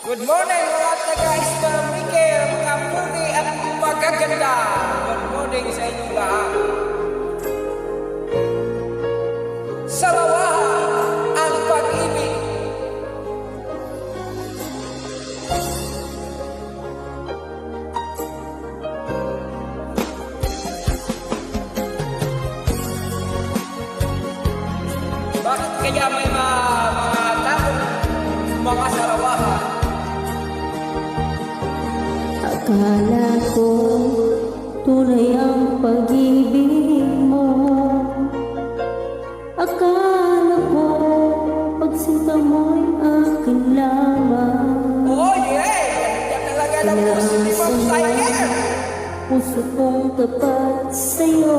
Good morning mga taga-Istamike, mga pugi at magaganda. Good morning sa inyong lahat. Sa lawahan ang pag-ibig. Bakit kaya may mga taong mga sarawahan? Akala ko tunay ang pag-ibig mo. Akala ko pagsinta mo'y akin lamang. Oh yeah! Yan talaga na positive ang tiger! Puso kong tapat sa'yo.